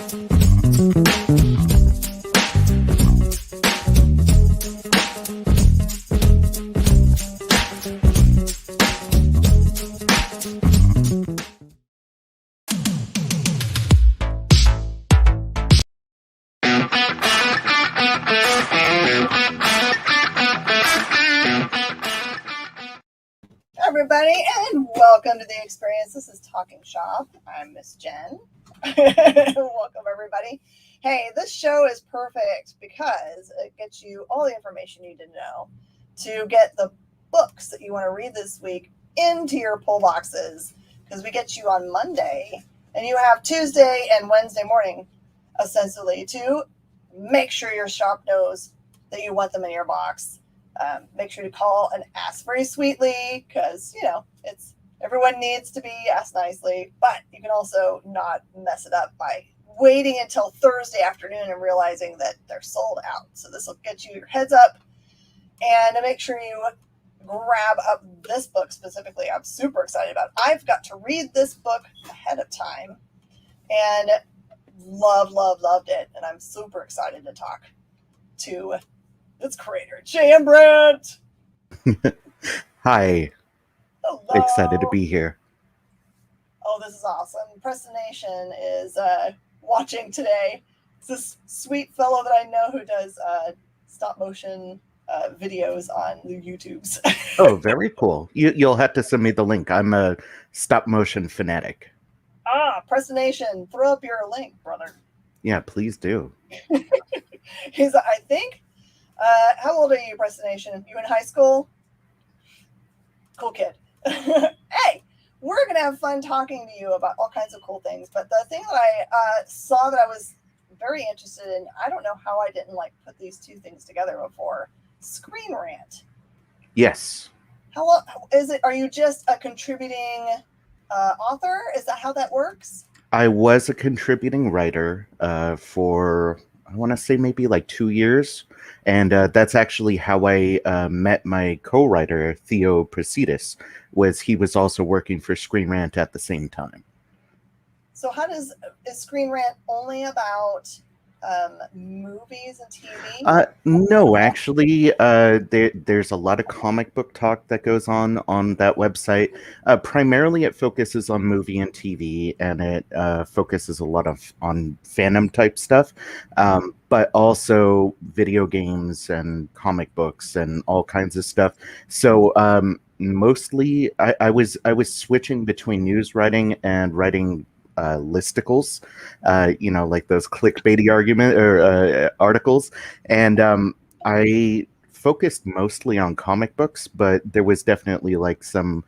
Everybody, and welcome to the experience. This is Talking Shop. I'm Miss Jen. Welcome, everybody. Hey, this show is perfect because it gets you all the information you need to know to get the books that you want to read this week into your pull boxes, because we get you on Monday, and you have Tuesday and Wednesday morning, essentially, to make sure your shop knows that you want them in your box. Make sure to call and ask very sweetly, because, you know, it's everyone needs to be asked nicely, but you can also not mess it up by waiting until Thursday afternoon and realizing that they're sold out. So this will get you your heads up, and make sure you grab up this book specifically. I'm super excited about it. I've got to read this book ahead of time and loved it. And I'm super excited to talk to its creator, J.M. Brandt. Hi. Hello. Excited to be here. Oh, this is awesome. Preston Nation is watching today. It's this sweet fellow that I know who does stop motion videos on the YouTubes. Oh, very cool. You'll have to send me the link. I'm a stop motion fanatic. Preston Nation, throw up your link, brother. Yeah, please do. He's, I think, how old are you, Preston Nation? You in high school? Cool kid. Hey, we're going to have fun talking to you about all kinds of cool things. But the thing that I saw that I was very interested in, I don't know how I didn't put these two things together before. Screen Rant. Yes. How is it? Are you just a contributing author? Is that how that works? I was a contributing writer for, I want to say maybe 2 years. And that's actually how I met my co-writer, Theo Prasidis, was he was also working for Screen Rant at the same time. So is Screen Rant only about movies and TV? No, actually, there's a lot of comic book talk that goes on that website. Primarily, it focuses on movie and TV, and it focuses a lot on fandom type stuff, but also video games and comic books and all kinds of stuff. So mostly, I was switching between news writing and writing listicles, like those clickbaity articles, and I focused mostly on comic books, but there was definitely some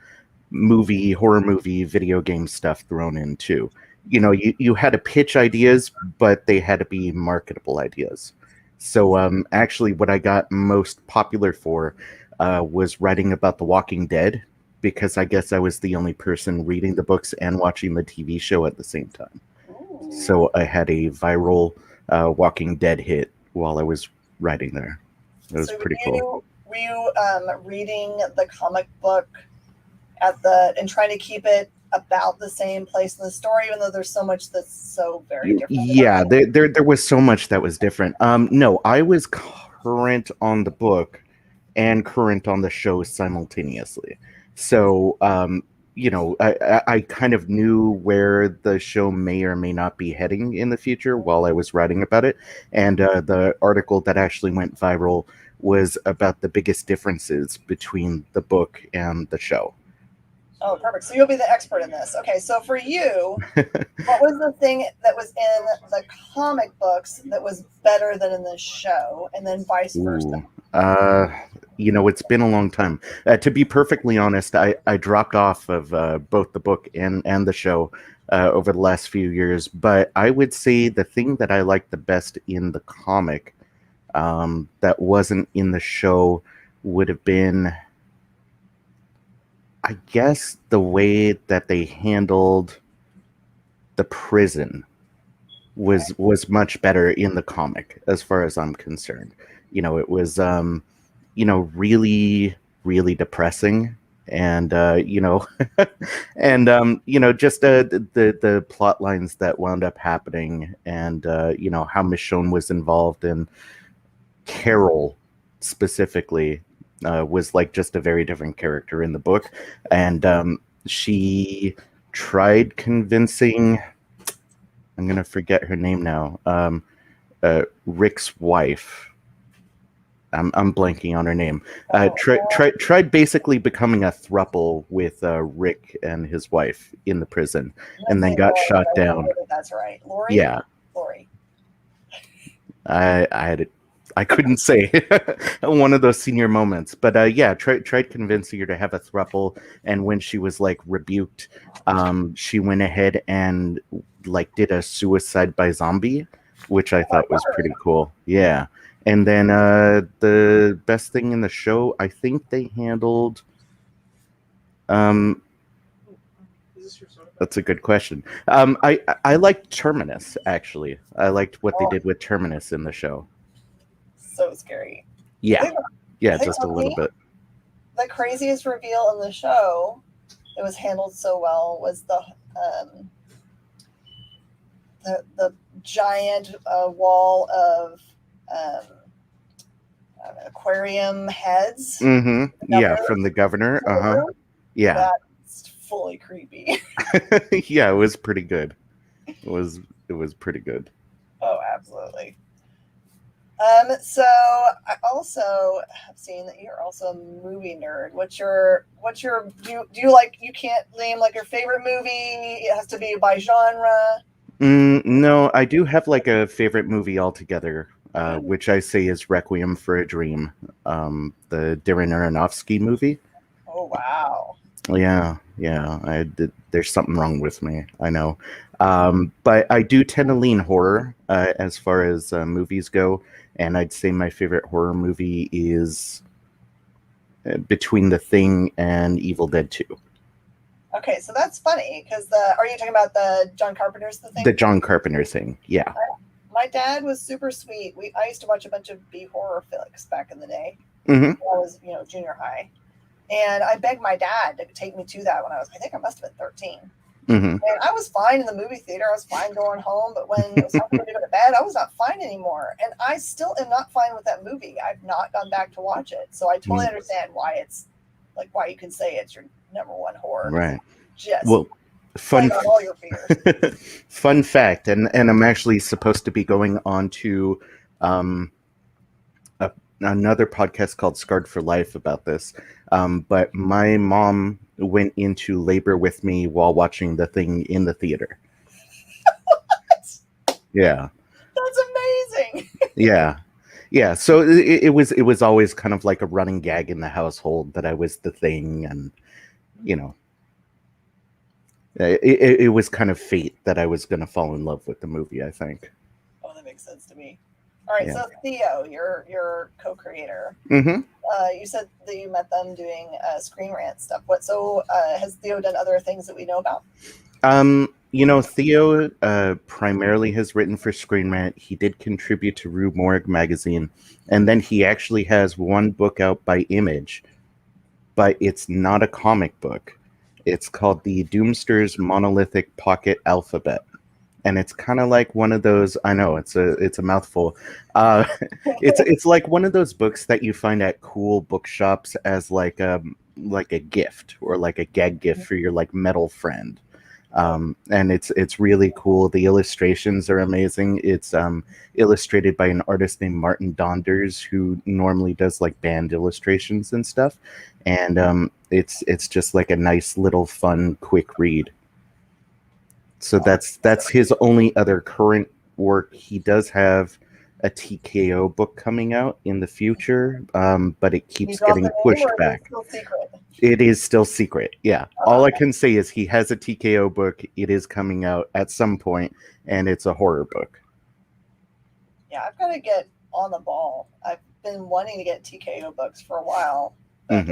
horror movie, video game stuff thrown in too. You had to pitch ideas, but they had to be marketable ideas. So actually what I got most popular for was writing about The Walking Dead, because I guess I was the only person reading the books and watching the TV show at the same time. Ooh. So I had a viral Walking Dead hit while I was writing there. It was pretty cool. Were you reading the comic book and trying to keep it about the same place in the story, even though there's so much that's so very different? Yeah, there was so much that was different. No, I was current on the book and current on the show simultaneously. So, I kind of knew where the show may or may not be heading in the future while I was writing about it. And the article that actually went viral was about the biggest differences between the book and the show. Oh, perfect. So you'll be the expert in this. Okay, so for you, what was the thing that was in the comic books that was better than in the show, and then vice versa? It's been a long time. To be perfectly honest, I dropped off of both the book and the show over the last few years. But I would say the thing that I liked the best in the comic that wasn't in the show would have been, I guess, the way that they handled the prison was much better in the comic, as far as I'm concerned. It was really, really depressing and and just the plot lines that wound up happening, and how Michonne was involved, and Carol specifically was like just a very different character in the book, and she tried convincing, I'm gonna forget her name now, Rick's wife. I'm blanking on her name. Tried basically becoming a throuple with Rick and his wife in the prison, and then got shot down. That's right, Lori. Yeah, Lori. I couldn't say one of those senior moments, but tried convincing her to have a throuple, and when she was like rebuked, she went ahead and like did a suicide by zombie, which I thought was pretty cool. Yeah. And then the best thing in the show, I think they handled. That's a good question. I liked Terminus, actually. I liked what they did with Terminus in the show. So scary. Yeah, just a little bit. The craziest reveal in the show, it was handled so well, was the giant wall of aquarium heads. Mm-hmm. Yeah, from the governor. Yeah. That's fully creepy. Yeah, it was pretty good. It was pretty good. Oh, absolutely. So I also have seen that you're also a movie nerd. Do you like, you can't name like your favorite movie? It has to be by genre. No, I do have like a favorite movie altogether, which I say is Requiem for a Dream, the Darren Aronofsky movie. Oh, wow. Yeah. There's something wrong with me, I know. But I do tend to lean horror as far as movies go, and I'd say my favorite horror movie is between The Thing and Evil Dead 2. Okay, so that's funny, because are you talking about the John Carpenter's The Thing? The John Carpenter Thing, yeah. My dad was super sweet. I used to watch a bunch of B-horror flicks back in the day. Mm-hmm. When I was, junior high. And I begged my dad to take me to that when I think I must have been 13. Mm-hmm. And I was fine in the movie theater. I was fine going home. But when it was time for me to go to bed, I was not fine anymore. And I still am not fine with that movie. I've not gone back to watch it. So I totally understand why it's like, why you can say it's your number one horror. Right. Just fun all your fears. Fun fact, and I'm actually supposed to be going on to another podcast called Scarred for Life about this. But my mom went into labor with me while watching The Thing in the theater. What? Yeah. That's amazing. Yeah. So it was always kind of like a running gag in the household that I was the Thing, and it was kind of fate that I was going to fall in love with the movie, I think. Oh, that makes sense to me. All right, So Theo, your co-creator. Mm-hmm. You said that you met them doing Screen Rant stuff. Has Theo done other things that we know about? Theo primarily has written for Screen Rant. He did contribute to Rue Morgue magazine, and then he actually has one book out by Image, but it's not a comic book. It's called the Doomsters Monolithic Pocket Alphabet. And it's kind of like one of those. I know it's a mouthful. It's like one of those books that you find at cool bookshops as like a gift, or like a gag gift for your like metal friend. And it's really cool. The illustrations are amazing. It's illustrated by an artist named Martin Donders, who normally does like band illustrations and stuff. And it's just like a nice little fun quick read. So that's his only other current work. He does have a TKO book coming out in the future, but it keeps getting pushed back. It is still secret. Yeah. All I can say is he has a TKO book. It is coming out at some point, and it's a horror book. Yeah, I've got to get on the ball. I've been wanting to get TKO books for a while. But,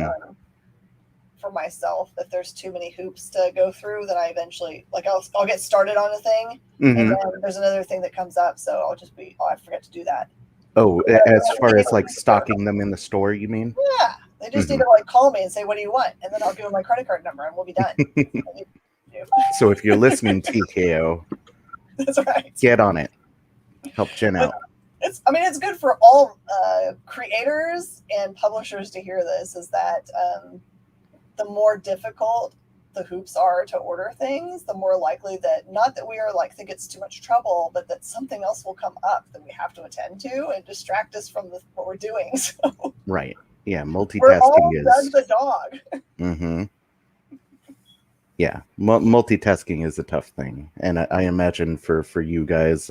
for myself, if there's too many hoops to go through, then I eventually I'll get started on a thing, and then there's another thing that comes up, so I forget to do that. Oh, as far as like stocking them in the store, you mean? Yeah. They just need to like call me and say, what do you want? And then I'll give them my credit card number and we'll be done. So if you're listening, TKO, that's right. Get on it. Help Jen out. It's good for all creators and publishers to hear this, is that the more difficult the hoops are to order things, the more likely that, not that we are like think it's too much trouble, but that something else will come up that we have to attend to and distract us from what we're doing. So right. Yeah, multitasking we're all is Doug the dog. Mm-hmm. Yeah, multitasking is a tough thing, and I imagine for you guys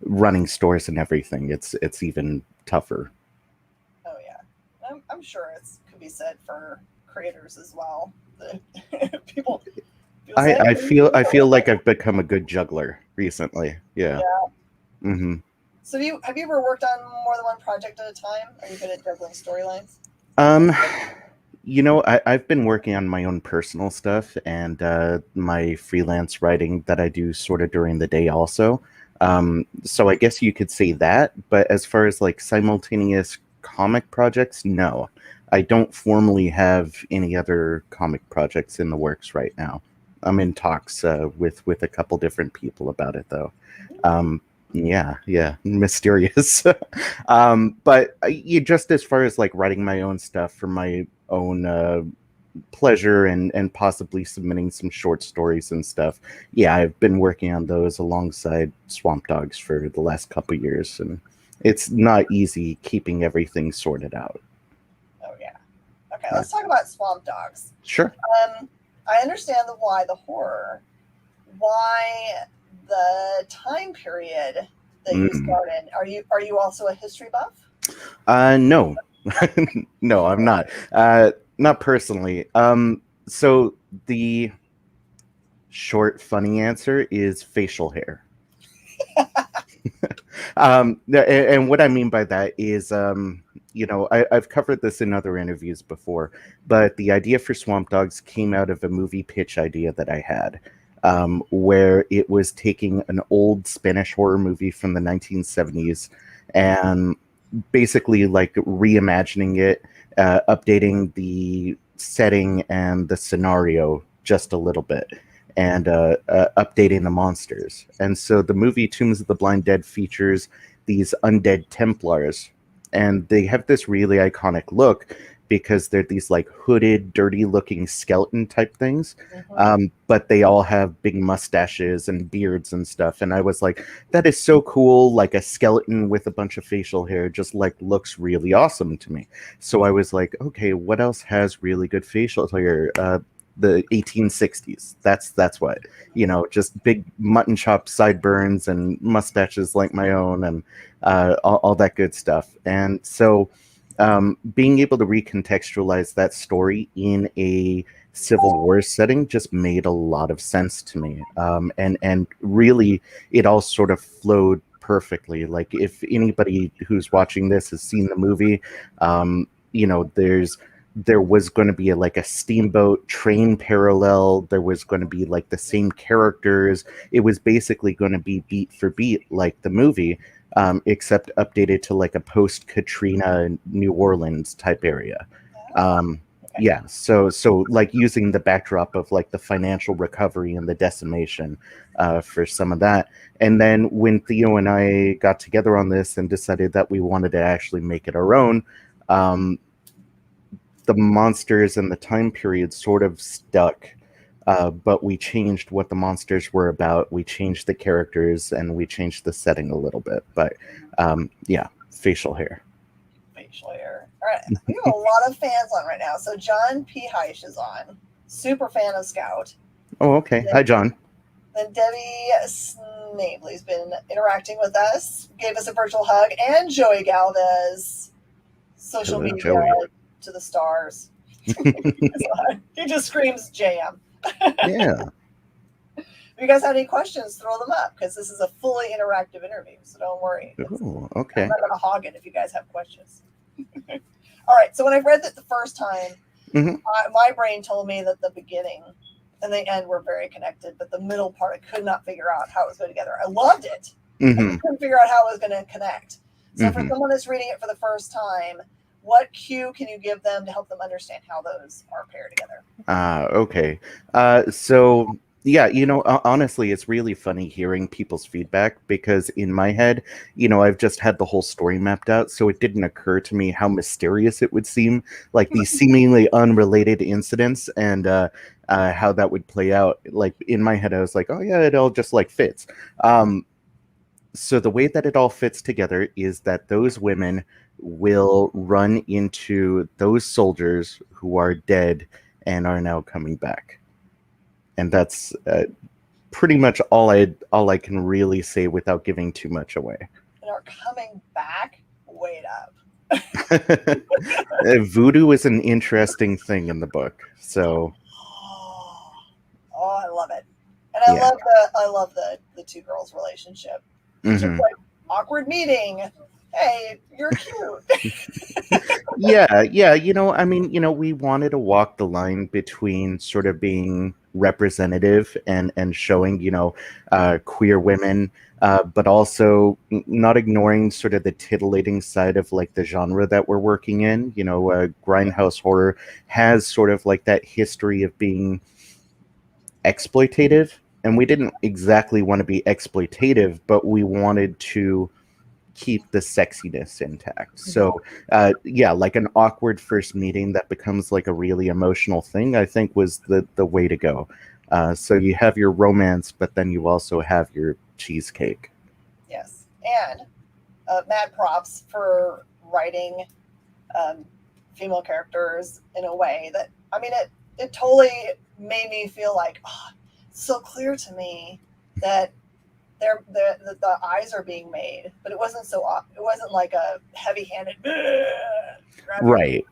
running stores and everything, it's even tougher. Oh yeah, I'm sure it could be said for creators as well. People I feel like I've become a good juggler recently. Yeah. Mm-hmm. So have you ever worked on more than one project at a time? Are you good at juggling storylines? I've been working on my own personal stuff and my freelance writing that I do sort of during the day also. So I guess you could say that, but as far as like simultaneous comic projects, no. I don't formally have any other comic projects in the works right now. I'm in talks with a couple different people about it though. Yeah, mysterious. But just as far as like writing my own stuff for my own pleasure and possibly submitting some short stories and stuff. Yeah, I've been working on those alongside Swamp Dogs for the last couple years, and it's not easy keeping everything sorted out. Oh yeah. Okay, let's talk about Swamp Dogs. Sure. I understand the horror. Why the time period that you start in? Are you also a history buff? No. No, I'm not. Not personally. So the short, funny answer is facial hair. And what I mean by that is, I've covered this in other interviews before, but the idea for Swamp Dogs came out of a movie pitch idea that I had, where it was taking an old Spanish horror movie from the 1970s and basically like reimagining it, updating the setting and the scenario just a little bit, and updating the monsters. And so the movie Tombs of the Blind Dead features these undead Templars, and they have this really iconic look because they're these like hooded, dirty looking skeleton type things. But they all have big mustaches and beards and stuff. And I was like, that is so cool. Like a skeleton with a bunch of facial hair just like looks really awesome to me. So I was like, okay, what else has really good facial hair? The 1860s. That's what, just big mutton chop sideburns and mustaches like my own, and all that good stuff. And so being able to recontextualize that story in a Civil War setting just made a lot of sense to me. And really, it all sort of flowed perfectly. Like if anybody who's watching this has seen the movie, there was going to be a steamboat train parallel. There was going to be like the same characters. It was basically going to be beat for beat like the movie, except updated to like a post-Katrina New Orleans type area. Yeah, so like using the backdrop of like the financial recovery and the decimation for some of that. And then when Theo and I got together on this and decided that we wanted to actually make it our own, the monsters and the time period sort of stuck, but we changed what the monsters were about. We changed the characters and we changed the setting a little bit. But yeah, facial hair. Facial hair. All right, we have a lot of fans on right now. So John P. Heish is on. Super fan of Scout. Oh, okay. Then, hi, John. Then Debbie Snavely's been interacting with us, gave us a virtual hug, and Joey Galvez, social media. Joey. To the stars. He just screams jam. Yeah. If you guys have any questions, throw them up, because this is a fully interactive interview, so don't worry. Ooh, okay. I'm not going to hog it if you guys have questions. All right, so when I read that the first time, my brain told me that the beginning and the end were very connected, but the middle part I could not figure out how it was going together. I loved it. I couldn't figure out how it was going to connect. So for someone that's reading it for the first time, what cue can you give them to help them understand how those are paired together? Okay. So yeah, honestly, it's really funny hearing people's feedback because in my head, I've just had the whole story mapped out, so it didn't occur to me how mysterious it would seem, like these seemingly unrelated incidents and how that would play out. Like in my head, I was like, oh yeah, it all just like fits. So the way that it all fits together is that those women will run into those soldiers who are dead and are now coming back, and that's pretty much all I can really say without giving too much away. And are coming back? Wait up. Voodoo is an interesting thing in the book, so Oh, I love it, and yeah. I love the two girls' relationship. Mhm. Just like awkward meeting. Hey, you're cute. Yeah. I mean, we wanted to walk the line between sort of being representative and showing, queer women, but also not ignoring sort of the titillating side of like the genre that we're working in. Grindhouse horror has sort of like that history of being exploitative, and we didn't exactly want to be exploitative, but we wanted to keep the sexiness intact. So yeah, like an awkward first meeting that becomes like a really emotional thing, I think was the way to go. So you have your romance, but then you also have your cheesecake. Yes, and mad props for writing female characters in a way that, I mean, it totally made me feel like, oh, it's so clear to me that the eyes are being made, but it wasn't it wasn't like a heavy-handed Right.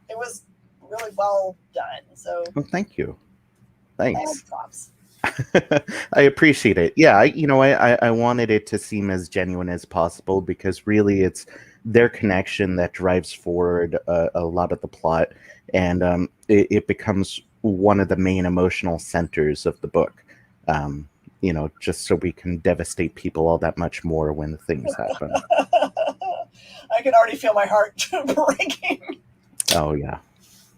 It was really well done. So Well, thank you. Thanks. props. I appreciate it. Yeah, I wanted it to seem as genuine as possible because really it's their connection that drives forward a lot of the plot, and it becomes one of the main emotional centers of the book. Just so we can devastate people all that much more when things happen. I can already feel my heart breaking. Oh yeah.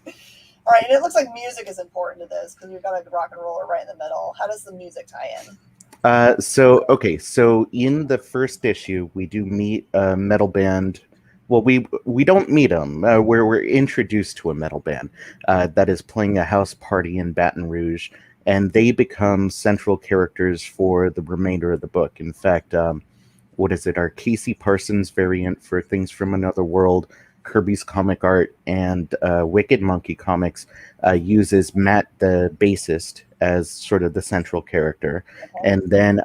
All right, and it looks like music is important to this because we've got a rock and roller right in the middle. How does the music tie in? So in the first issue, we do meet a metal band. Well, we don't meet them. We're introduced to a metal band that is playing a house party in Baton Rouge, and they become central characters for the remainder of the book. In fact, what is it? Our Casey Parsons variant for Things from Another World, Kirby's Comic Art, and Wicked Monkey Comics uses Matt, the bassist, as sort of the central character. And then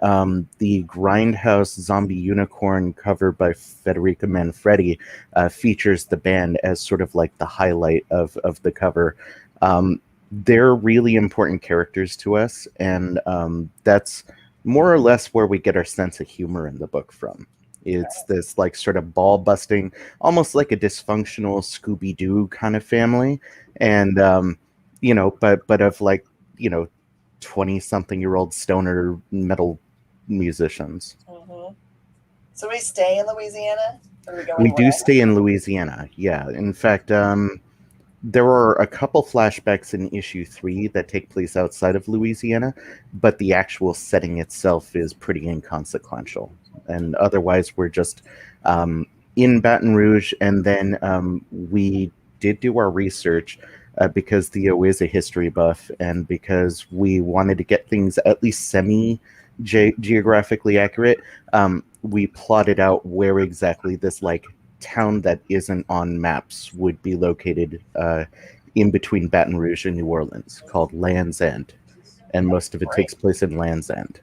the Grindhouse Zombie Unicorn cover by Federica Manfredi features the band as sort of like the highlight of the cover. They're really important characters to us, and that's more or less where we get our sense of humor in the book from. It's this like sort of ball busting, almost like a dysfunctional Scooby-Doo kind of family, and but of like 20-something-year-old stoner metal musicians. Mm-hmm. So we stay in Louisiana? Or We do stay in Louisiana, yeah. In fact, there are a couple flashbacks in issue 3 that take place outside of Louisiana, but the actual setting itself is pretty inconsequential. And otherwise, we're just in Baton Rouge, and then we did do our research because Theo is a history buff, and because we wanted to get things at least geographically accurate. We plotted out where exactly this like town that isn't on maps would be located in between Baton Rouge and New Orleans, called Land's End, and most of it takes place in Land's End.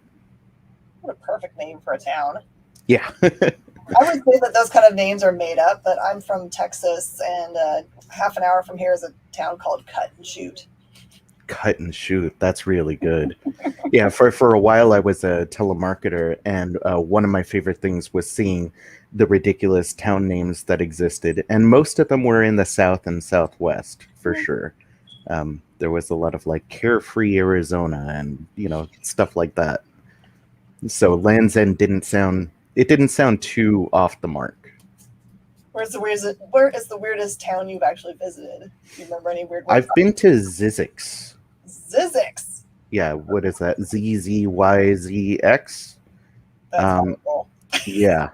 What a perfect name for a town. Yeah. I would say that those kind of names are made up, but I'm from Texas, and half an hour from here is a town called Cut and Shoot. Cut and Shoot. That's really good. Yeah, for a while I was a telemarketer, and one of my favorite things was seeing the ridiculous town names that existed, and most of them were in the South and Southwest for sure. There was a lot of like Carefree, Arizona, and stuff like that. So Land's End didn't sound too off the mark. Where is the weirdest town you've actually visited? Do you remember any weird ones? I've been to Zizix. Zizix. Yeah, what is that? ZZYZX? That's horrible. Yeah.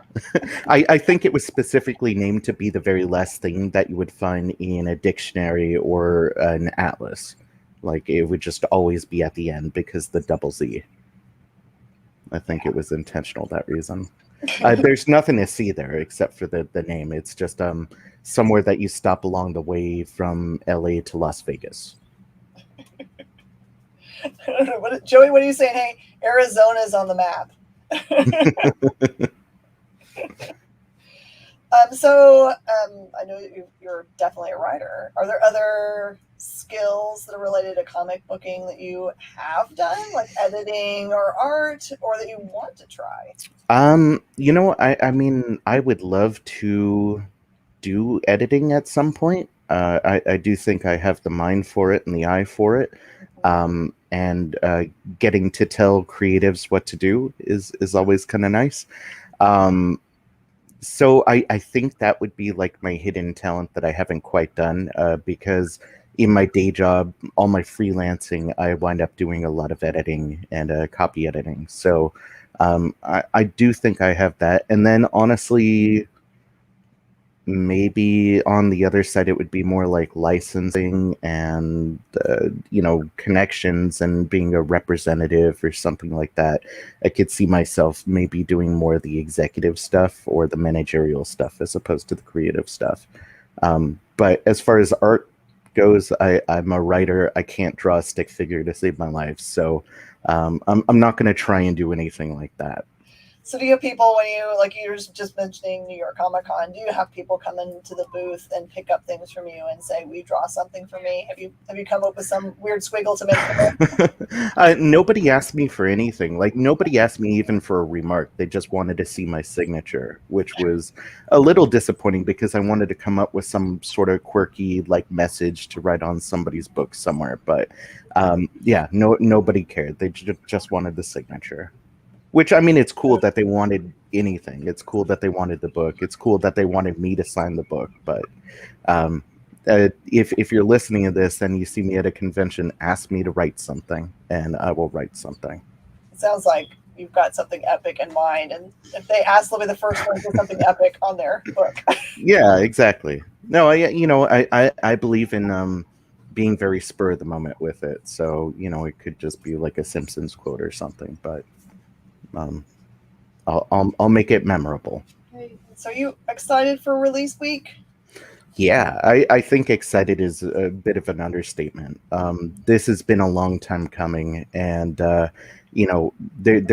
I think it was specifically named to be the very last thing that you would find in a dictionary or an atlas. Like, it would just always be at the end because the double Z. I think it was intentional, that reason. There's nothing to see there except for the name. It's just somewhere that you stop along the way from LA to Las Vegas. Joey, what are you saying? Hey, Arizona's on the map. I know you're definitely a writer. Are there other skills that are related to comic booking that you have done, like editing or art, or that you want to try? I mean, I would love to do editing at some point. I do think I have the mind for it and the eye for it. And getting to tell creatives what to do is always kind of nice. So I think that would be like my hidden talent that I haven't quite done, because in my day job, all my freelancing, I wind up doing a lot of editing and copy editing. So I do think I have that. And then honestly, maybe on the other side, it would be more like licensing and, connections and being a representative or something like that. I could see myself maybe doing more of the executive stuff or the managerial stuff as opposed to the creative stuff. But as far as art goes, I'm a writer. I can't draw a stick figure to save my life. So I'm not going to try and do anything like that. So do you have people, when you, like you were just mentioning New York Comic Con, do you have people come into the booth and pick up things from you and say, "We draw something for me"? Have you come up with some weird squiggle to make? Nobody asked me for anything. Like, nobody asked me even for a remark. They just wanted to see my signature, which was a little disappointing because I wanted to come up with some sort of quirky like message to write on somebody's book somewhere. But nobody cared. They just wanted the signature. Which, I mean, it's cool that they wanted anything. It's cool that they wanted the book. It's cool that they wanted me to sign the book. But if you're listening to this and you see me at a convention, ask me to write something, and I will write something. It sounds like you've got something epic in mind. And if they ask, they'll be the first one to put something epic on their book. Yeah, exactly. No, I believe in being very spur of the moment with it. So, it could just be like a Simpsons quote or something, but I'll make it memorable. So, you excited for release week? Yeah, I think excited is a bit of an understatement. This has been a long time coming, and there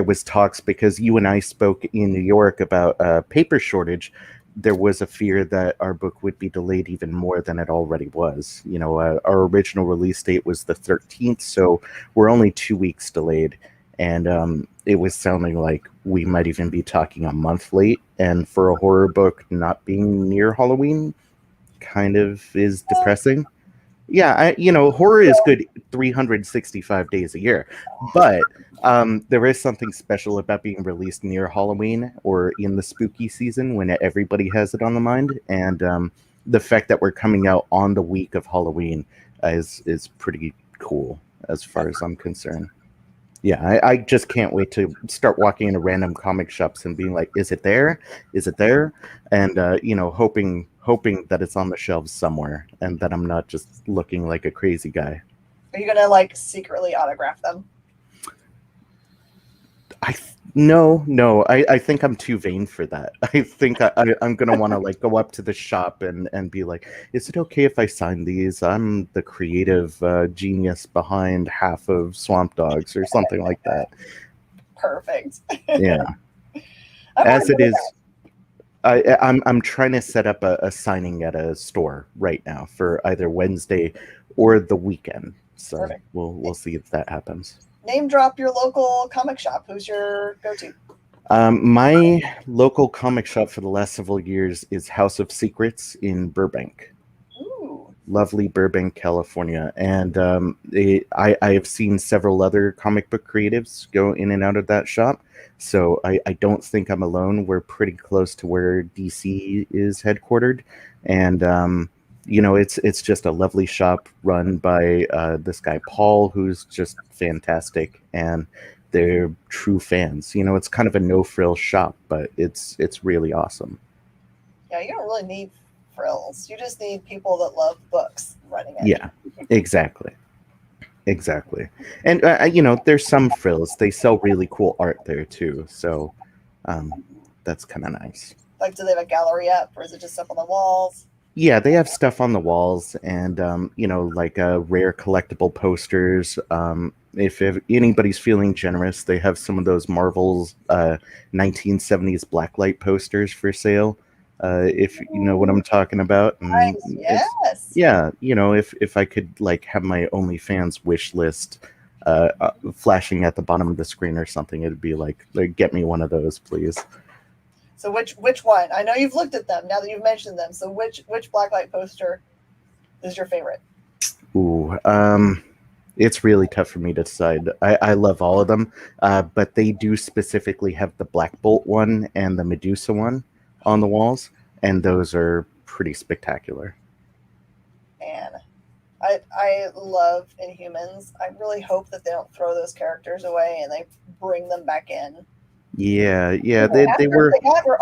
was talks because you and I spoke in New York about paper shortage. There was a fear that our book would be delayed even more than it already was. Our original release date was the 13th, so we're only 2 weeks delayed. And it was sounding like we might even be talking a month late. And for a horror book not being near Halloween kind of is depressing. Yeah, horror is good 365 days a year. But there is something special about being released near Halloween or in the spooky season when everybody has it on the mind. And the fact that we're coming out on the week of Halloween is pretty cool as far as I'm concerned. Yeah, I just can't wait to start walking into random comic shops and being like, "Is it there? Is it there?" And hoping that it's on the shelves somewhere, and that I'm not just looking like a crazy guy. Are you gonna secretly autograph them? No. I think I'm too vain for that. I think I'm gonna want to go up to the shop and be like, "Is it okay if I sign these? I'm the creative genius behind half of Swamp Dogs," or something like that. Perfect. Yeah. As it is, I'm trying to set up a signing at a store right now for either Wednesday or the weekend. So perfect. We'll see if that happens. Name drop your local comic shop. Who's your go-to? My local comic shop for the last several years is House of Secrets in Burbank. Ooh. lovely Burbank, California. And I have seen several other comic book creatives go in and out of that shop. So I don't think I'm alone. We're pretty close to where DC is headquartered. And, it's just a lovely shop run by this guy, Paul, who's just fantastic. And they're true fans. It's kind of a no-frill shop, but it's really awesome. Yeah, you don't really need frills. You just need people that love books running it. Yeah, exactly. And there's some frills. They sell really cool art there too, so that's kind of nice. Like, do they have a gallery up, or is it just stuff on the walls? Yeah, they have stuff on the walls, and like rare collectible posters. If anybody's feeling generous, they have some of those Marvel's 1970s blacklight posters for sale. If you know what I'm talking about. And nice. Yes. Yeah, if I could like have my OnlyFans wish list flashing at the bottom of the screen or something, it'd be like get me one of those, please. So which one? I know you've looked at them now that you've mentioned them. So which blacklight poster is your favorite? Ooh, it's really tough for me to decide. I love all of them, but they do specifically have the Black Bolt one and the Medusa one on the walls, and those are pretty spectacular. Man, I love Inhumans. I really hope that they don't throw those characters away and they bring them back in. Yeah, they were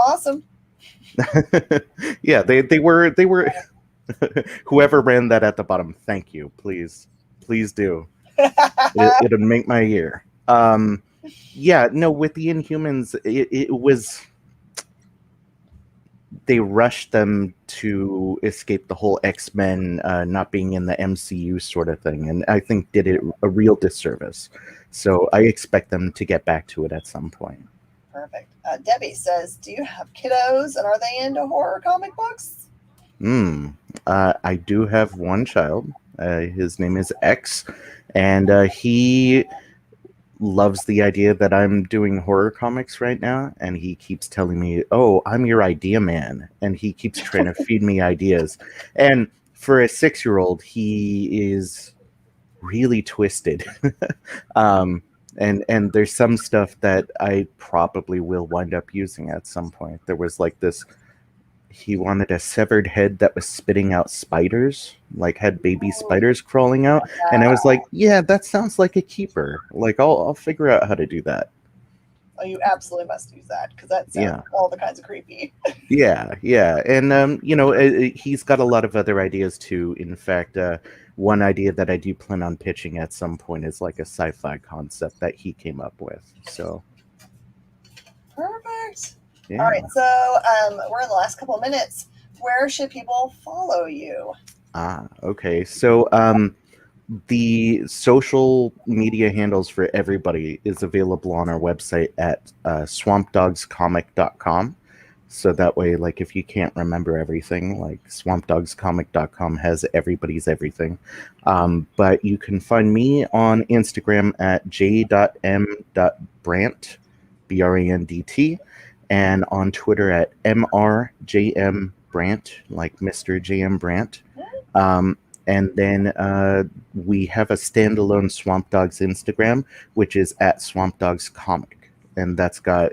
awesome. Yeah, they were whoever ran that at the bottom, thank you. Please do. It'll make my year. Yeah, no, with the Inhumans, it was, they rushed them to escape the whole X-Men not being in the MCU sort of thing, and I think did it a real disservice. So I expect them to get back to it at some point. Perfect. Debbie says, do you have kiddos, and are they into horror comic books? I do have one child. His name is X, and he loves the idea that I'm doing horror comics right now, and he keeps telling me, "Oh, I'm your idea man," and he keeps trying to feed me ideas. And for a 6-year-old, he is really twisted. And there's some stuff that I probably will wind up using at some point. There was like this, he wanted a severed head that was spitting out spiders, like had baby spiders crawling out. And I was like, yeah, that sounds like a keeper. Like I'll figure out how to do that. Oh, you absolutely must use that, because that sounds all the kinds of creepy. Yeah. And, he's got a lot of other ideas too. In fact, one idea that I do plan on pitching at some point is like a sci-fi concept that he came up with. So. Perfect. Yeah. All right. So we're in the last couple of minutes. Where should people follow you? Okay. So the social media handles for everybody is available on our website at swampdogscomic.com. So that way, like, if you can't remember everything, like swampdogscomic.com has everybody's everything. But you can find me on Instagram at j.m.brandt, BRANDT, and on Twitter at MRJMBrandt, like Mr. JM Brandt. And then we have a standalone Swamp Dogs Instagram, which is at Swamp Dogs Comic. And that's got,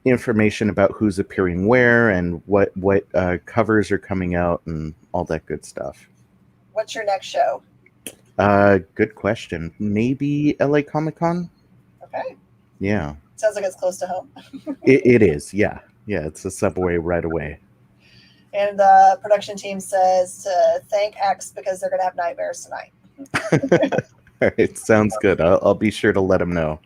information about who's appearing where and what covers are coming out and all that good stuff. What's your next show? Good question. Maybe LA Comic Con? Okay. Yeah. Sounds like it's close to home. It is, yeah. Yeah, it's a subway right away. And the production team says to thank X because they're going to have nightmares tonight. All right, sounds good. I'll be sure to let them know.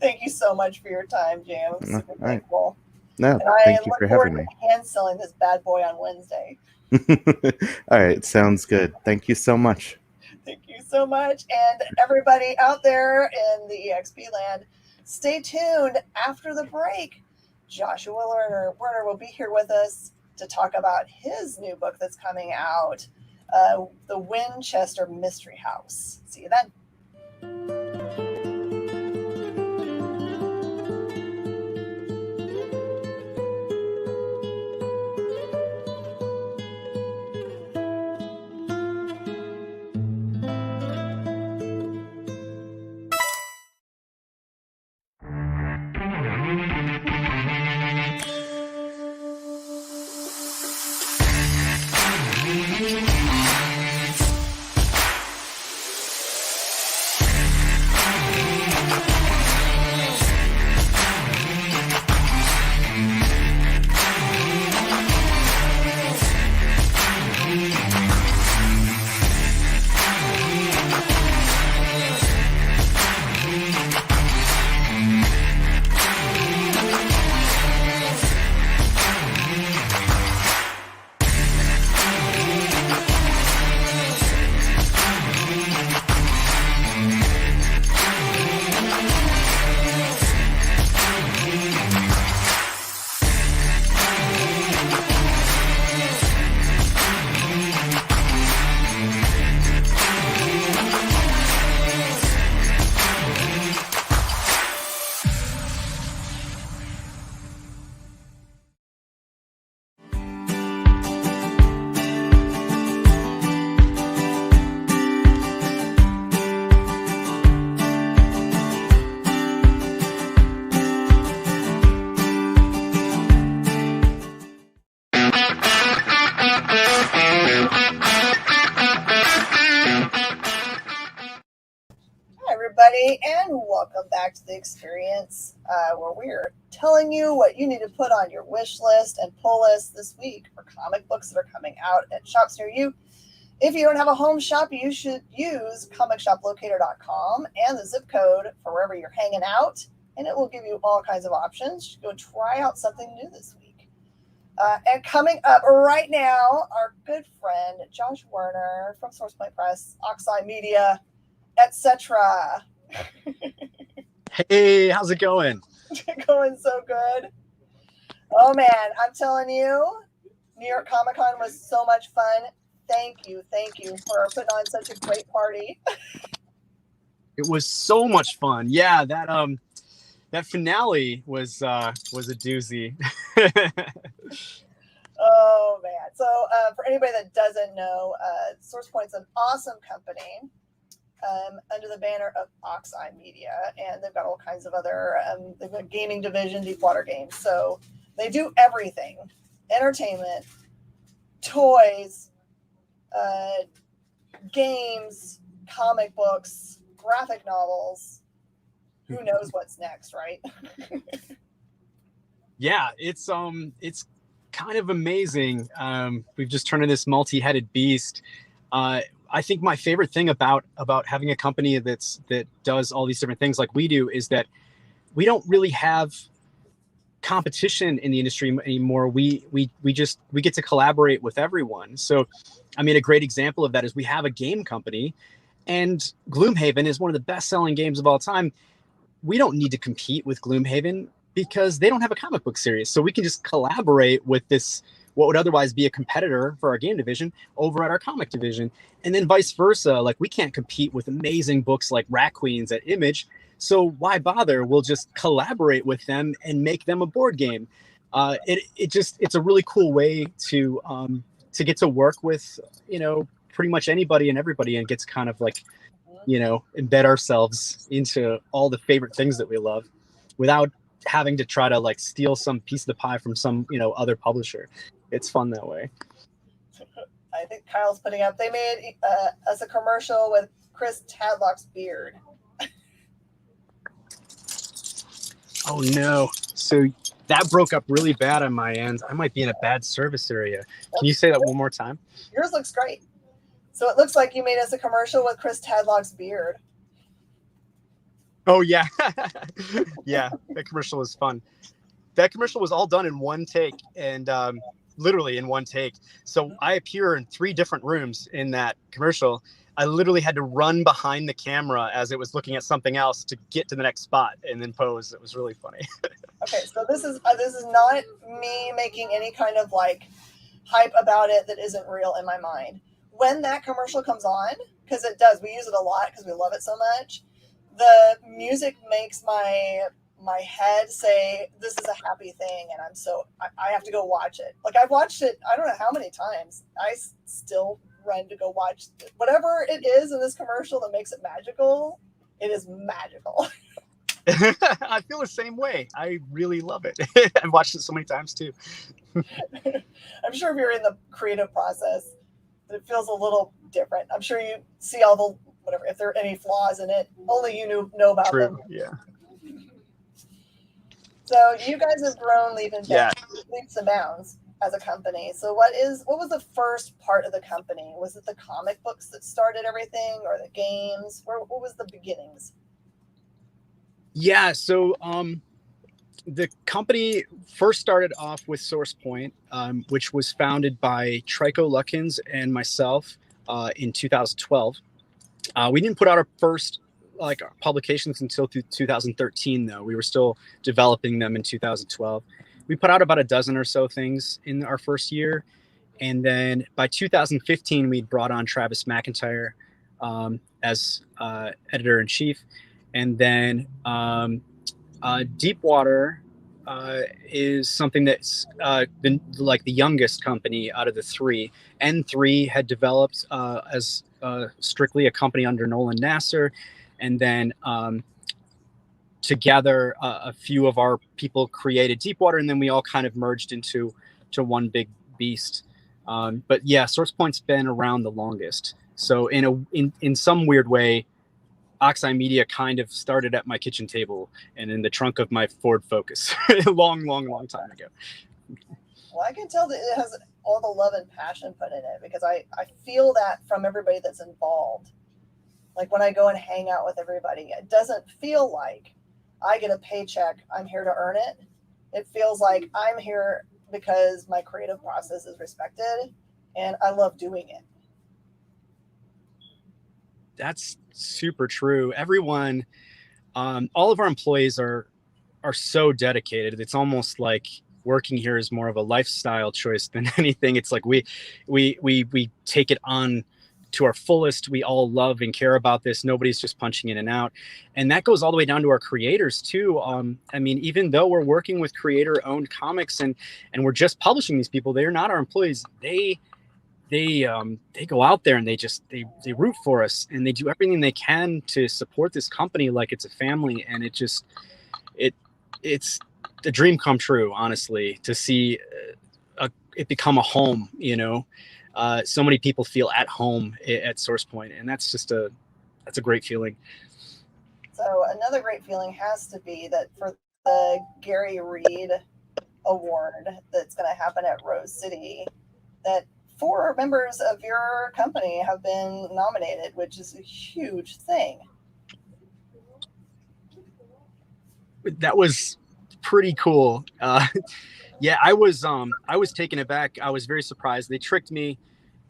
Thank you so much for your time, Jam. I'm super thankful. No, thank you for having me. Hand selling this bad boy on Wednesday. All right, sounds good. Thank you so much. Thank you so much. And everybody out there in the EXP land, stay tuned after the break. Joshua Werner will be here with us to talk about his new book that's coming out, The Winchester Mystery House. See you then. welcome back to the experience, where we're telling you what you need to put on your wish list and pull list this week for comic books that are coming out at shops near you. If you don't have a home shop, you should use comicshoplocator.com and the zip code for wherever you're hanging out, and it will give you all kinds of options. Go try out something new this week. And coming up right now, our good friend Josh Werner from SourcePoint Press, Oxeye Media, etc. Hey, how's it going? Going so good. Oh man, I'm telling you, New York Comic Con was so much fun. Thank you for putting on such a great party. It was so much fun. Yeah, that finale was a doozy. Oh man! So for anybody that doesn't know, SourcePoint's an awesome company under the banner of Oxeye Media, and they've got all kinds of other. They've got gaming division, Deepwater Games. So they do everything: entertainment, toys, games, comic books, graphic novels. Who knows what's next, right? Yeah, it's kind of amazing. We've just turned into this multi-headed beast. I think my favorite thing about having a company that does all these different things like we do is that we don't really have competition in the industry anymore. We get to collaborate with everyone. So, I mean, a great example of that is we have a game company, and Gloomhaven is one of the best-selling games of all time. We don't need to compete with Gloomhaven because they don't have a comic book series. So we can just collaborate with this, what would otherwise be a competitor for our game division, over at our comic division. And then vice versa. Like, we can't compete with amazing books like Rat Queens at Image. So why bother? We'll just collaborate with them and make them a board game. It's a really cool way to get to work with, pretty much anybody and everybody, and get to kind of like, embed ourselves into all the favorite things that we love without having to try to like steal some piece of the pie from some, other publisher. It's fun that way. I think Kyle's putting up, they made us a commercial with Chris Tadlock's beard. Oh no. So that broke up really bad on my end. I might be in a bad service area. Can you say that one more time? Yours looks great. So it looks like you made us a commercial with Chris Tadlock's beard. Oh yeah. Yeah, that commercial was fun. That commercial was all done in one take, and literally in one take. So I appear in 3 different rooms in that commercial. I literally had to run behind the camera as it was looking at something else to get to the next spot and then pose. It was really funny. Okay, so this is not me making any kind of like hype about it that isn't real in my mind. When that commercial comes on, because it does, we use it a lot because we love it so much, the music makes my head say, this is a happy thing, and I have to go watch it. Like, I've watched it, I don't know how many times. I still run to go watch whatever it is in this commercial that makes it magical. It is magical. I feel the same way. I really love it. I've watched it so many times too. I'm sure if you're in the creative process, it feels a little different. I'm sure you see all the whatever, if there are any flaws in it, only you know about True. them. Yeah. So you guys have grown leaps and bounds as a company. So what was the first part of the company? Was it the comic books that started everything, or the games? What was the beginnings? Yeah, so the company first started off with SourcePoint, which was founded by Trico Lutkins and myself in 2012. We didn't put out our first publications until 2013, though. We were still developing them in 2012. We put out about a dozen or so things in our first year. And then by 2015, we brought on Travis McIntyre as editor-in-chief. And then Deepwater is something that's been like the youngest company out of the 3. N3 had developed as strictly a company under Nolan Nasser. And then together, a few of our people created Deepwater, and then we all kind of merged into one big beast. But yeah, SourcePoint's been around the longest. So in some weird way, Oxeye Media kind of started at my kitchen table and in the trunk of my Ford Focus long time ago. Well, I can tell that it has all the love and passion put in it, because I feel that from everybody that's involved. Like when I go and hang out with everybody, it doesn't feel like I get a paycheck, I'm here to earn it. It feels like I'm here because my creative process is respected and I love doing it. That's super true. Everyone, all of our employees are so dedicated. It's almost like working here is more of a lifestyle choice than anything. It's like we take it on to our fullest. We all love and care about this. Nobody's just punching in and out. And that goes all the way down to our creators too. I mean, even though we're working with creator owned comics and we're just publishing these people, they're not our employees. They go out there and they root for us, and they do everything they can to support this company like it's a family. And it's a dream come true, honestly, to see it become a home, you know. So many people feel at home at SourcePoint, and that's a great feeling. So another great feeling has to be that for the Gary Reed Award that's going to happen at Rose City, that 4 members of your company have been nominated, which is a huge thing. That was pretty cool. Yeah, I was taken aback. I was very surprised. They tricked me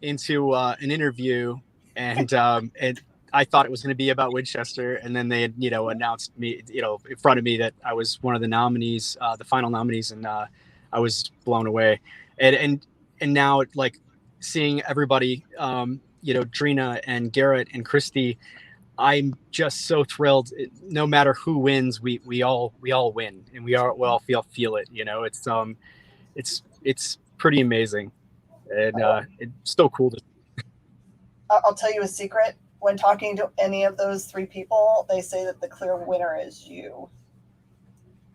into an interview, and I thought it was going to be about Winchester, and then they had, announced me, in front of me that I was one of the nominees, the final nominees, and I was blown away. And now, like, seeing everybody, Drina and Garrett and Christy, I'm just so thrilled. No matter who wins, we all win, and we all feel it. It's pretty amazing, and it's so cool to. I'll tell you a secret. When talking to any of those 3 people, they say that the clear winner is you.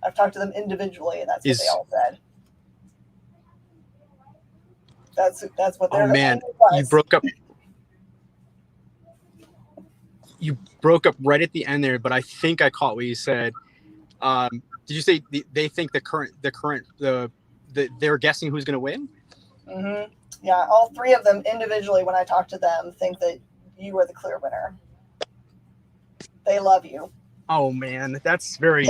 I've talked to them individually, and that's what they all said. That's what they're. Oh man, you broke up right at the end there, but I think I caught what you said. Did you say they think they're guessing who's going to win? Mm-hmm. Yeah, all 3 of them individually, when I talk to them, think that you are the clear winner. They love you. Oh man, that's very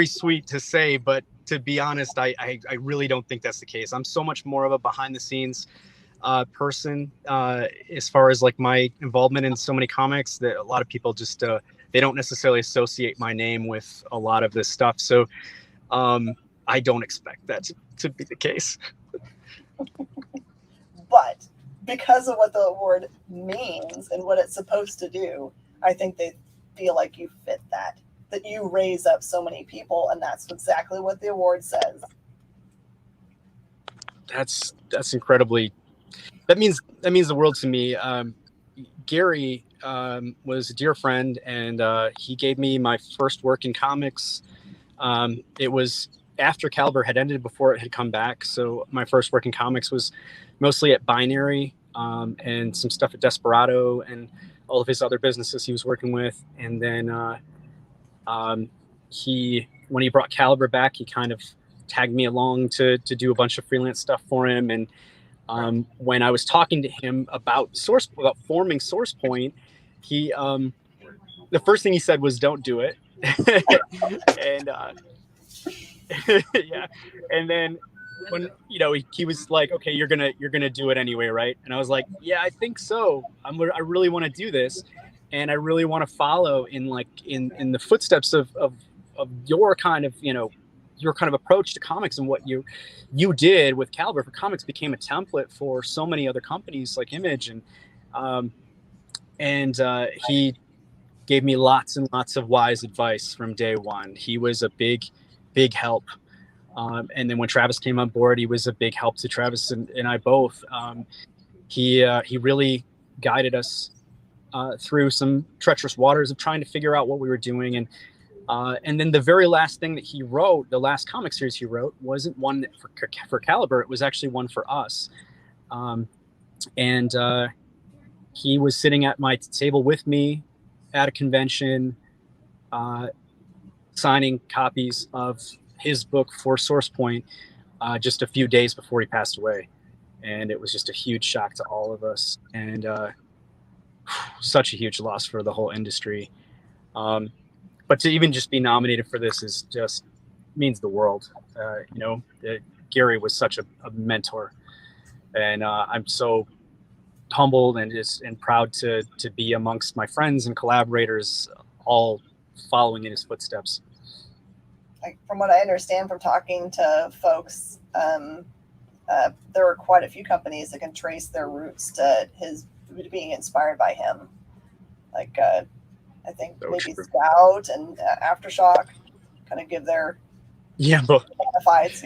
sweet to say, but to be honest, I really don't think that's the case. I'm so much more of a behind the scenes person as far as like my involvement in so many comics, that a lot of people just they don't necessarily associate my name with a lot of this stuff. So I don't expect that to be the case. But because of what the award means and what it's supposed to do, I think they feel like you fit that you raise up so many people, and that's exactly what the award says. That's incredibly. That means the world to me. Gary was a dear friend, and he gave me my first work in comics. It was after Caliber had ended, before it had come back. So my first work in comics was mostly at Binary and some stuff at Desperado and all of his other businesses he was working with. And then when he brought Caliber back, he kind of tagged me along to do a bunch of freelance stuff for him. And when I was talking to him about forming SourcePoint, he the first thing he said was, "Don't do it." And yeah, and then when he was like, "Okay, you're gonna do it anyway, right?" And I was like, "Yeah, I think so. I really want to do this, and I really want to follow in the footsteps of your kind of your kind of approach to comics, and what you did with Caliber for Comics became a template for so many other companies like Image." And he gave me lots and lots of wise advice from day one. He was a big help. And then when Travis came on board, he was a big help to Travis and I both. He really guided us through some treacherous waters of trying to figure out what we were doing. And then the very last thing that he wrote, the last comic series he wrote, wasn't one for Caliber. It was actually one for us. And he was sitting at my table with me at a convention, signing copies of his book for SourcePoint just a few days before he passed away. And it was just a huge shock to all of us, and such a huge loss for the whole industry. But to even just be nominated for this is just means the world. Gary was such a mentor, and I'm so humbled and proud to be amongst my friends and collaborators, all following in his footsteps. From what I understand from talking to folks, there are quite a few companies that can trace their roots to his being inspired by him. Like I think So maybe true. Scout and Aftershock kind of give their identifieds.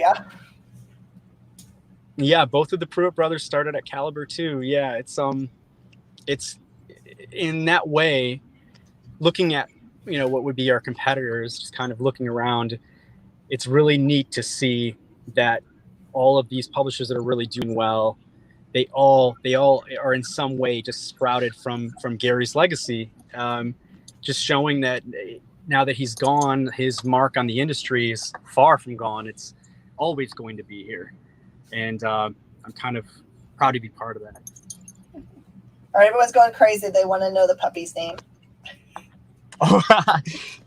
Yeah, both of the Pruitt brothers started at Caliber too. Yeah, it's in that way, looking at what would be our competitors, just kind of looking around. It's really neat to see that all of these publishers that are really doing well, they all are in some way just sprouted from Gary's legacy. Just showing that now that he's gone, his mark on the industry is far from gone. It's always going to be here. And I'm kind of proud to be part of that. All right, everyone's going crazy. They want to know the puppy's name. Oh,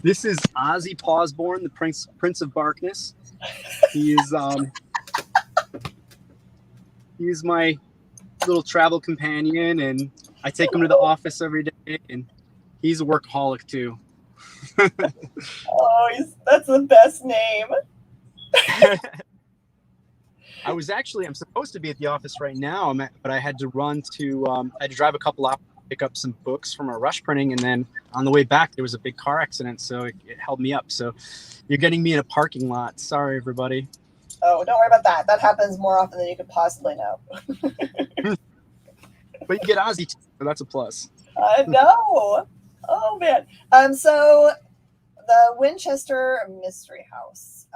this is Ozzy Pawsborn, the Prince of Barkness. He's my little travel companion, and I take him to the office every day, and he's a workaholic too. Oh, that's the best name. I'm supposed to be at the office right now, but I had to run to, I had to drive a couple hours to pick up some books from our rush printing. And then on the way back, there was a big car accident. So it held me up. So you're getting me in a parking lot. Sorry, everybody. Oh, don't worry about that. That happens more often than you could possibly know. But you get Ozzy too, so that's a plus. I know. Oh, man. So the Winchester Mystery House,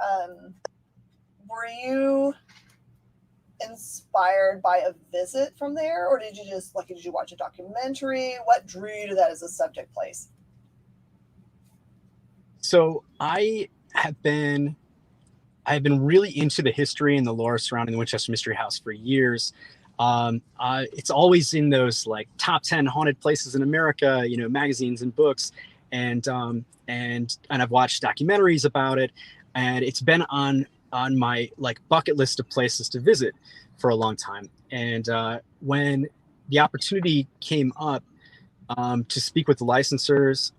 were you inspired by a visit from there, or did you watch a documentary? What drew you to that as a subject place? So I have been really into the history and the lore surrounding the Winchester Mystery House for years. It's always in those like top 10 haunted places in America, magazines and books, and I've watched documentaries about it, and it's been on my like bucket list of places to visit for a long time. And when the opportunity came up to speak with the licensors,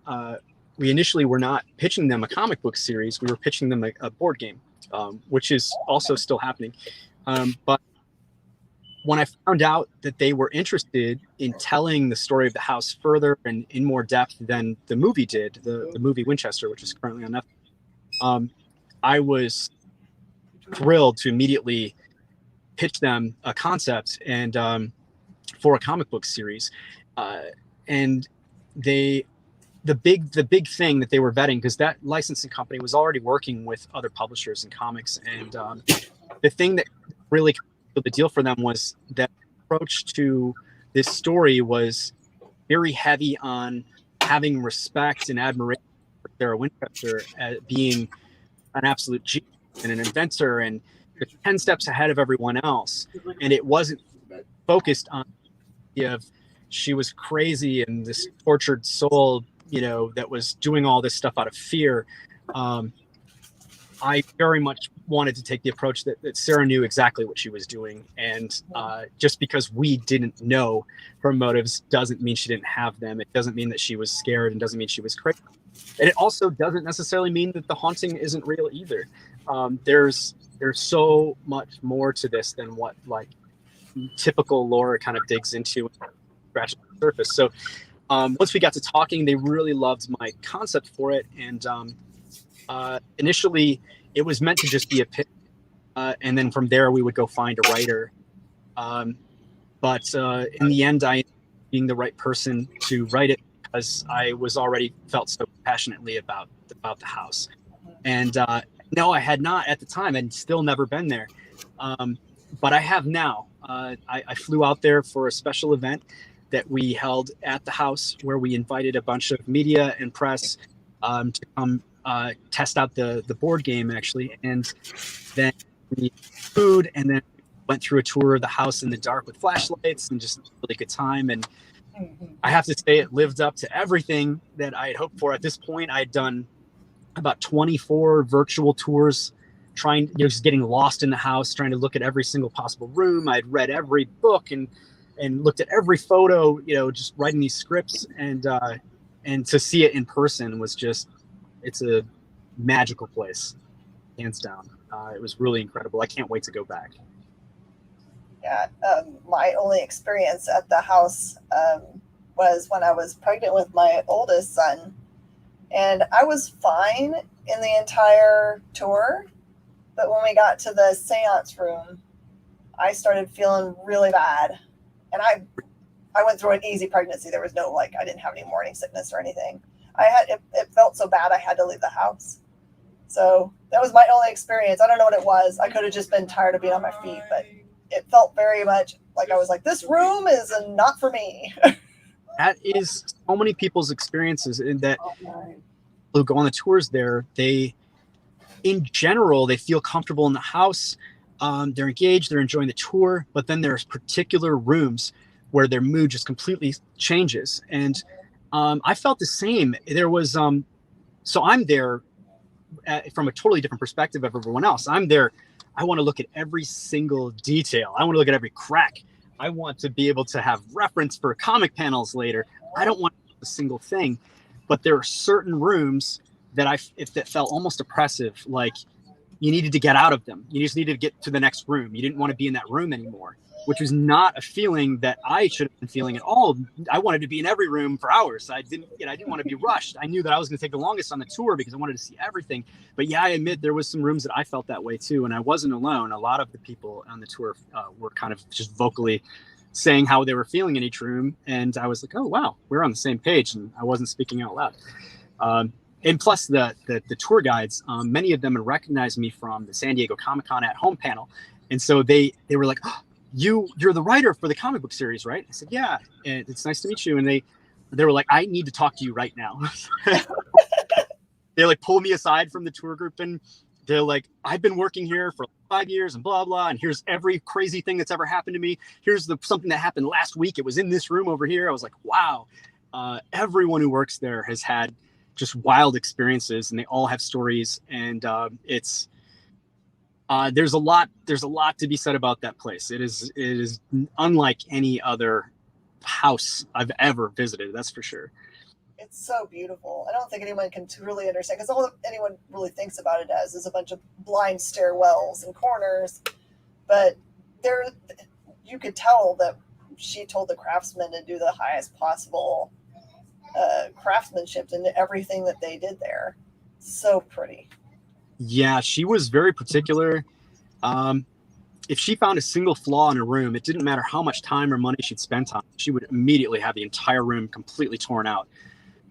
we initially were not pitching them a comic book series. We were pitching them a board game, which is also still happening. But when I found out that they were interested in telling the story of the house further and in more depth than the movie did, the movie Winchester, which is currently on Netflix, I was thrilled to immediately pitch them a concept and for a comic book series. And the big thing that they were vetting, because that licensing company was already working with other publishers in comics, and the thing that really sealed the deal for them was that approach to this story was very heavy on having respect and admiration for Sarah Winchester as being an absolute genius and an inventor and 10 steps ahead of everyone else. And it wasn't focused on the idea of she was crazy and this tortured soul, that was doing all this stuff out of fear. I very much wanted to take the approach that Sarah knew exactly what she was doing. And just because we didn't know her motives doesn't mean she didn't have them. It doesn't mean that she was scared, and doesn't mean she was crazy. And it also doesn't necessarily mean that the haunting isn't real either. There's so much more to this than what like typical lore kind of digs into and scratches the surface. So once we got to talking, they really loved my concept for it. And initially it was meant to just be a pitch. And then from there we would go find a writer. But in the end, I ended up being the right person to write it, because I was already felt so passionately about the house. And no, I had not at the time, and still never been there. But I have now. I flew out there for a special event that we held at the house, where we invited a bunch of media and press to come test out the board game, actually. And then we ate food, and then went through a tour of the house in the dark with flashlights, and just a really good time. And I have to say, it lived up to everything that I had hoped for. At this point, I had done about 24 virtual tours, trying, just getting lost in the house, trying to look at every single possible room. I'd read every book and looked at every photo, just writing these scripts, and to see it in person was just, it's a magical place, hands down. It was really incredible. I can't wait to go back. Yeah, my only experience at the house was when I was pregnant with my oldest son, and I was fine in the entire tour, but when we got to the seance room, I started feeling really bad, and I went through an easy pregnancy. There was no, I didn't have any morning sickness or anything. It felt so bad I had to leave the house. So that was my only experience. I don't know what it was. I could have just been tired of being on my feet, but it felt very much like I was like, this room is not for me. That is so many people's experiences, in that who go on the tours there, in general, they feel comfortable in the house. They're engaged, they're enjoying the tour, but then there's particular rooms where their mood just completely changes. And I felt the same. There was, so I'm there from a totally different perspective of everyone else. I'm there. I want to look at every single detail. I want to look at every crack. I want to be able to have reference for comic panels later. I don't want a single thing, but there are certain rooms that that felt almost oppressive. Like you needed to get out of them. You just needed to get to the next room. You didn't want to be in that room anymore, which was not a feeling that I should have been feeling at all. I wanted to be in every room for hours. I didn't want to be rushed. I knew that I was going to take the longest on the tour because I wanted to see everything. But yeah, I admit there was some rooms that I felt that way too. And I wasn't alone. A lot of the people on the tour were kind of just vocally saying how they were feeling in each room. And I was like, oh, wow, we're on the same page. And I wasn't speaking out loud. And plus the tour guides, many of them had recognized me from the San Diego Comic-Con at Home panel. And so they were like, oh, you're the writer for the comic book series, right? I said, yeah, and it's nice to meet you. And they were like, I need to talk to you right now. They like pulled me aside from the tour group, and they're like, I've been working here for 5 years and blah, blah. And here's every crazy thing that's ever happened to me. Here's something that happened last week. It was in this room over here. I was like, wow. Everyone who works there has had just wild experiences, and they all have stories. And there's a lot to be said about that place. It is unlike any other house I've ever visited. That's for sure. It's so beautiful. I don't think anyone can truly understand, because all anyone really thinks about it as is a bunch of blind stairwells and corners. But you could tell that she told the craftsmen to do the highest possible craftsmanship into everything that they did there. So pretty. Yeah, she was very particular. If she found a single flaw in a room, it didn't matter how much time or money she'd spent on it, she would immediately have the entire room completely torn out.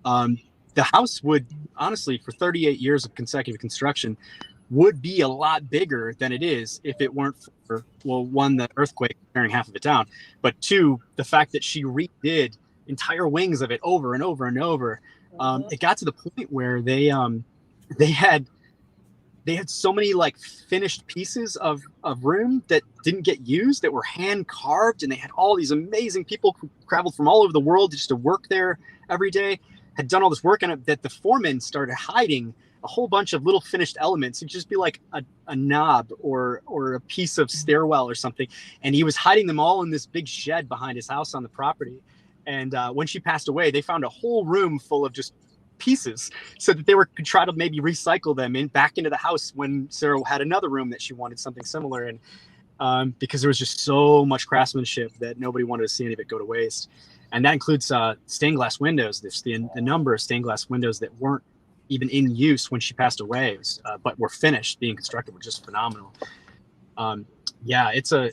The house would, honestly, for 38 years of consecutive construction, would be a lot bigger than it is if it weren't for, well, one, the earthquake tearing half of it down, but two, the fact that she redid entire wings of it over and over and over. It got to the point where they had so many like finished pieces of room that didn't get used, that were hand carved, and they had all these amazing people who traveled from all over the world just to work there every day, had done all this work on it, that the foreman started hiding a whole bunch of little finished elements. It'd just be like a knob or a piece of stairwell or something, and he was hiding them all in this big shed behind his house on the property. And when she passed away, they found a whole room full of just pieces, so that they could try to maybe recycle them back into the house when Sarah had another room that she wanted something similar. And because there was just so much craftsmanship that nobody wanted to see any of it go to waste. And that includes stained glass windows. The number of stained glass windows that weren't even in use when she passed away, but were finished being constructed, were just phenomenal. Yeah, it's a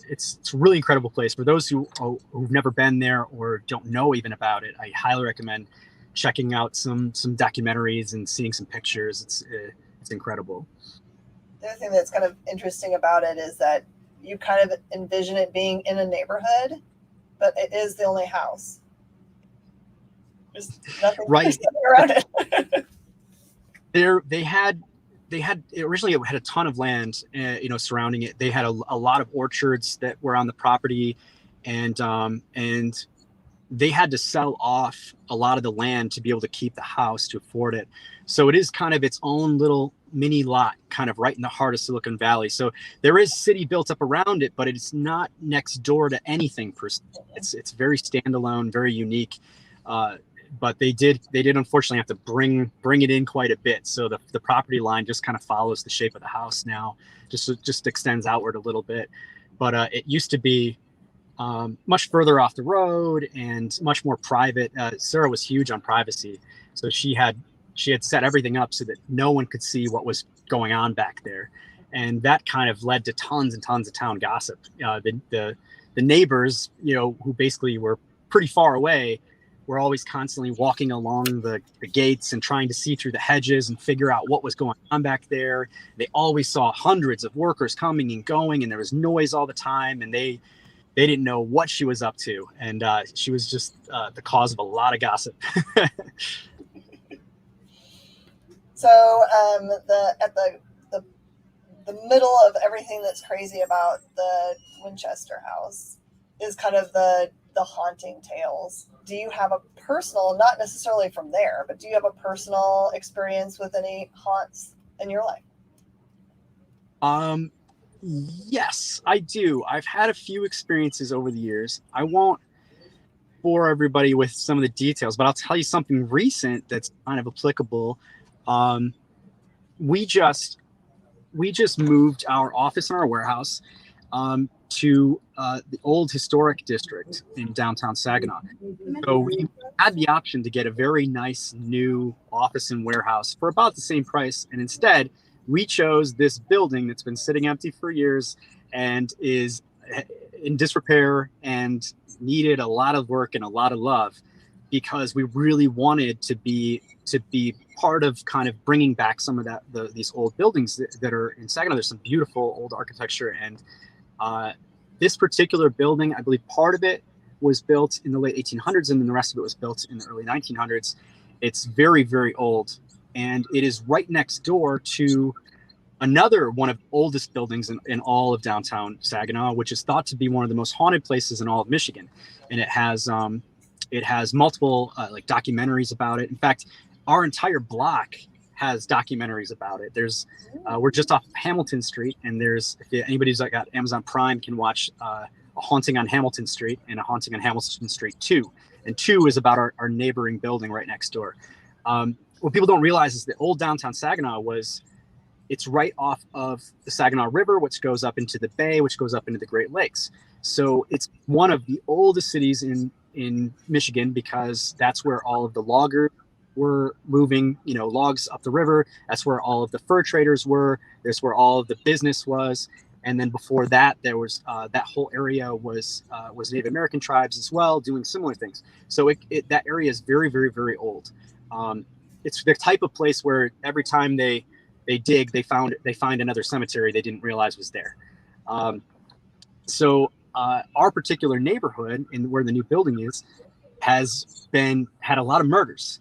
really incredible place. For those who've never been there or don't know even about it, I highly recommend checking out some documentaries and seeing some pictures. It's incredible. The other thing that's kind of interesting about it is that you kind of envision it being in a neighborhood, but it is the only house. There's nothing Right. around it. They originally it had a ton of land, surrounding it. They had a lot of orchards that were on the property, and they had to sell off a lot of the land to be able to keep the house, to afford it. So it is kind of its own little mini lot, kind of right in the heart of Silicon Valley. So there is city built up around it, but it's not next door to anything per se. It's very standalone, very unique. But they did unfortunately have to bring it in quite a bit. So the property line just kind of follows the shape of the house now, just extends outward a little bit. But it used to be much further off the road and much more private. Sarah was huge on privacy, so she had set everything up so that no one could see what was going on back there, and that kind of led to tons and tons of town gossip. The neighbors, who basically were pretty far away, were always constantly walking along the gates and trying to see through the hedges and figure out what was going on back there. They always saw hundreds of workers coming and going, and there was noise all the time, and they didn't know what she was up to, and she was just the cause of a lot of gossip. So at the middle of everything that's crazy about the Winchester house is kind of the haunting tales. Do you have a personal, not necessarily from there, but do you have a personal experience with any haunts in your life? Yes, I do. I've had a few experiences over the years. I won't bore everybody with some of the details, but I'll tell you something recent that's kind of applicable. We just moved our office and our warehouse to the old historic district in downtown Saginaw. So we had the option to get a very nice new office and warehouse for about the same price, and instead we chose this building that's been sitting empty for years and is in disrepair and needed a lot of work and a lot of love, because we really wanted to be part of kind of bringing back some of these old buildings that are in Saginaw. There's some beautiful old architecture, and this particular building, I believe part of it was built in the late 1800s and then the rest of it was built in the early 1900s. It's very, very old, and it is right next door to another one of the oldest buildings in all of downtown Saginaw, which is thought to be one of the most haunted places in all of Michigan. And it has multiple like documentaries about it. In fact, our entire block has documentaries about it. There's we're just off Hamilton Street, and there's, if anybody who's got Amazon Prime can watch A Haunting on Hamilton Street and A Haunting on Hamilton Street 2. And 2 is about our neighboring building right next door. What people don't realize is that old downtown Saginaw it's right off of the Saginaw River, which goes up into the bay, which goes up into the Great Lakes. So it's one of the oldest cities in Michigan, because that's where all of the loggers were moving, logs up the river. That's where all of the fur traders were. That's where all of the business was. And then before that, there was that whole area was Native American tribes as well, doing similar things. So that area is very, very, very old. It's the type of place where every time they dig, they find another cemetery they didn't realize was there. So our particular neighborhood, where the new building is, had a lot of murders,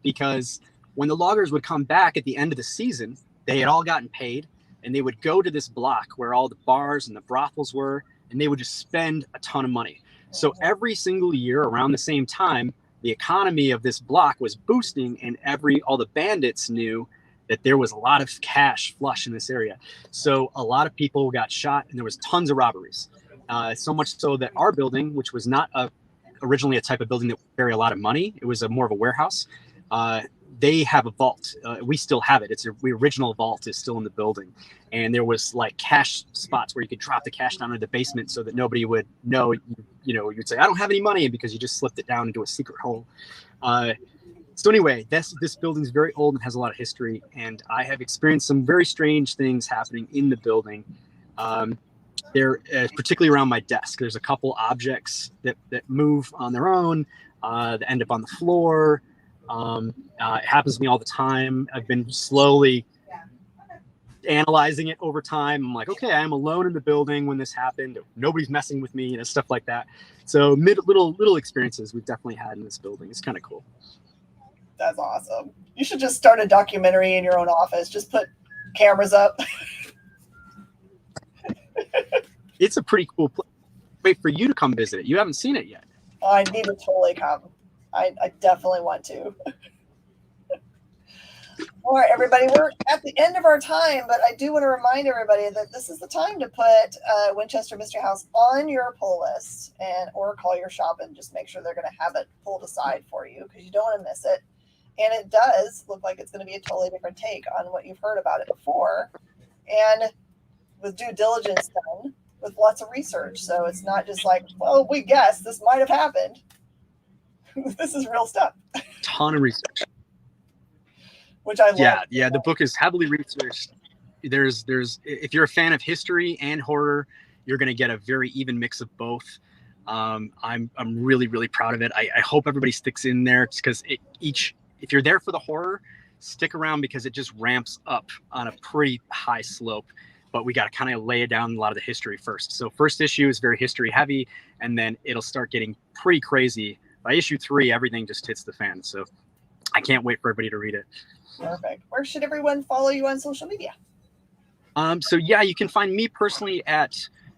because when the loggers would come back at the end of the season, they had all gotten paid, and they would go to this block where all the bars and the brothels were, and they would just spend a ton of money. So every single year around the same time, the economy of this block was boosting, and all the bandits knew that there was a lot of cash flush in this area. So a lot of people got shot, and there was tons of robberies. So much so that our building, which was not originally a type of building that would carry a lot of money, it was more of a warehouse. They have a vault. We still have it. The original vault is still in the building. And there was like cash spots where you could drop the cash down into the basement so that nobody would know. You'd say, I don't have any money, because you just slipped it down into a secret hole. So anyway, this building is very old and has a lot of history, and I have experienced some very strange things happening in the building. Particularly around my desk, there's a couple objects that move on their own, that end up on the floor. It happens to me all the time. I've been slowly analyzing it over time. I'm like, okay, I'm alone in the building when this happened. Nobody's messing with me, stuff like that. So little experiences we've definitely had in this building. It's kind of cool. That's awesome. You should just start a documentary in your own office. Just put cameras up. It's a pretty cool place. Wait for you to come visit it. You haven't seen it yet. I need to totally come. I definitely want to. All right, everybody, we're at the end of our time, but I do want to remind everybody that this is the time to put Winchester Mystery House on your pull list or call your shop and just make sure they're going to have it pulled aside for you because you don't want to miss it. And it does look like it's going to be a totally different take on what you've heard about it before. And with due diligence done, with lots of research. So it's not just like, well, we guess this might have happened. This is real stuff. Ton of research. Which I love. Yeah. The book is heavily researched. There's if you're a fan of history and horror, you're going to get a very even mix of both. I'm really, really proud of it. I hope everybody sticks in there because if you're there for the horror, stick around because it just ramps up on a pretty high slope. But we got to kind of lay down a lot of the history first. So first issue is very history heavy, and then it'll start getting pretty crazy. By issue 3, everything just hits the fan. So I can't wait for everybody to read it. Perfect. Where should everyone follow you on social media? So yeah, you can find me personally at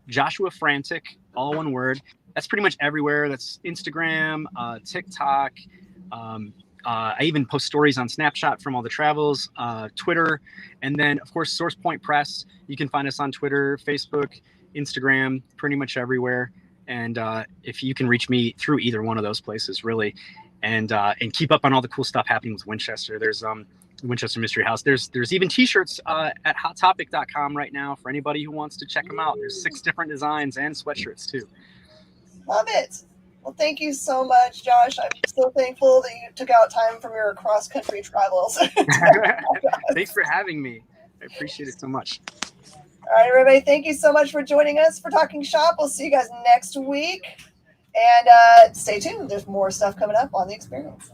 Joshua Frantic, all one word. That's pretty much everywhere. That's Instagram, TikTok. I even post stories on Snapchat from all the travels, Twitter, and then of course Source Point Press. You can find us on Twitter, Facebook, Instagram, pretty much everywhere. And if you can reach me through either one of those places, really, and keep up on all the cool stuff happening with Winchester. There's Winchester Mystery House. There's even T-shirts at HotTopic.com right now for anybody who wants to check them out. There's 6 different designs and sweatshirts too. Love it. Well, thank you so much, Josh. I'm so thankful that you took out time from your cross-country travels. Thanks for having me. I appreciate it so much. All right, everybody. Thank you so much for joining us for Talking Shop. We'll see you guys next week. And stay tuned. There's more stuff coming up on The Experience.